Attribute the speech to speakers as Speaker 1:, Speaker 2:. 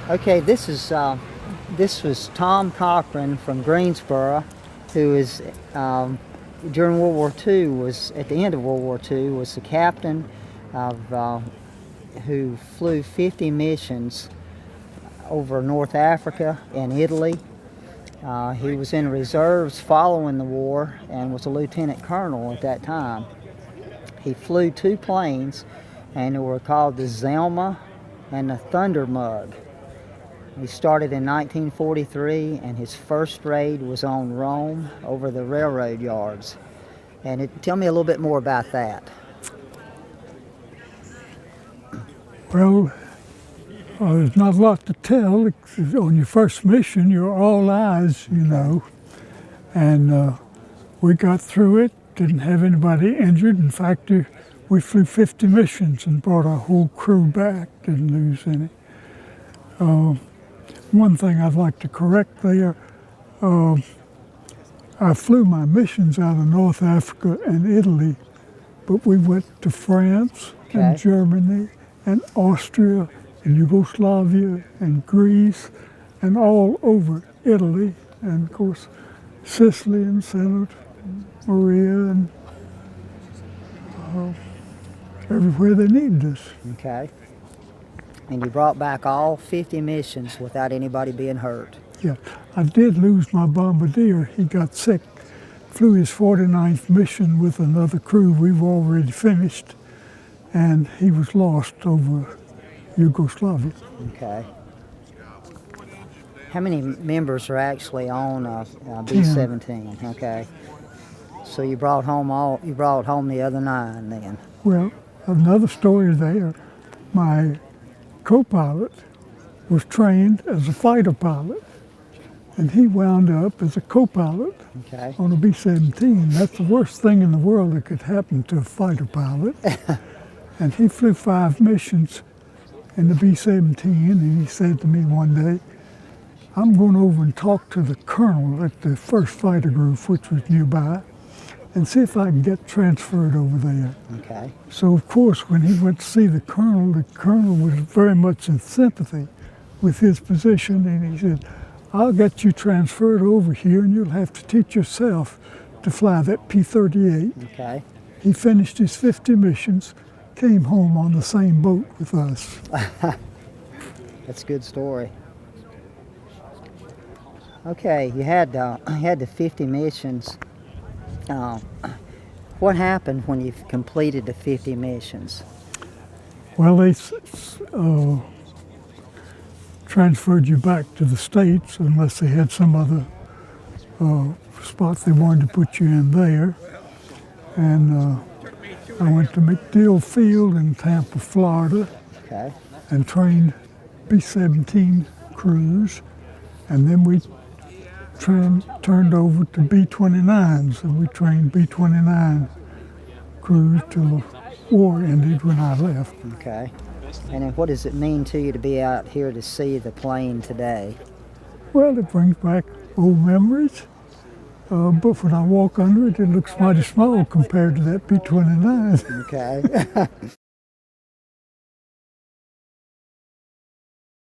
Speaker 1: Okay, this was Tom Cochran from Greensboro, who is during World War II was at the end of World War II was the captain of who flew 50 missions over North Africa and Italy. He was in reserves following the war and was a lieutenant colonel at that time. He flew 2 planes, and they were called the Zelma and the Thunder Mug. He started in 1943, and his first raid was on Rome over the railroad yards. And tell me a little bit more about that.
Speaker 2: Well, there's not a lot to tell. On your first mission, you're all eyes, you know. And we got through it, didn't have anybody injured. In fact, we flew 50 missions and brought our whole crew back, didn't lose any. One thing I'd like to correct there, I flew my missions out of North Africa and Italy, but we went to France and Germany and Austria and Yugoslavia and Greece and all over Italy, and of course Sicily and Santa Maria and everywhere they needed us.
Speaker 1: Okay. And you brought back all 50 missions without anybody being hurt.
Speaker 2: Yeah, I did lose my bombardier. He got sick. Flew his 49th mission with another crew we've already finished, and he was lost over Yugoslavia.
Speaker 1: Okay. How many members are actually on B-17? Okay. So you brought home the other 9 then.
Speaker 2: Well, another story there. My co-pilot was trained as a fighter pilot, and he wound up as a co-pilot on a B-17. That's the worst thing in the world that could happen to a fighter pilot. And he flew 5 missions in the B-17, and he said to me one day, I'm going over and talk to the colonel at the 1st Fighter Group, which was nearby, and see if I can get transferred over there.
Speaker 1: Okay.
Speaker 2: So, of course, when he went to see the colonel was very much in sympathy with his position, and he said, I'll get you transferred over here, and you'll have to teach yourself to fly that P-38.
Speaker 1: Okay.
Speaker 2: He finished his 50 missions, came home on the same boat with us.
Speaker 1: That's a good story. Okay, you had the 50 missions. What happened when you completed the 50 missions?
Speaker 2: Well, they transferred you back to the States unless they had some other spot they wanted to put you in there. And I went to MacDill Field in Tampa, Florida, and trained B-17 crews, and then we turned over to B-29s, and we trained B-29 crews till the war ended when I left.
Speaker 1: Okay. And then what does it mean to you to be out here to see the plane today?
Speaker 2: Well, it brings back old memories, but when I walk under it, it looks mighty small compared to that B-29.
Speaker 1: Okay.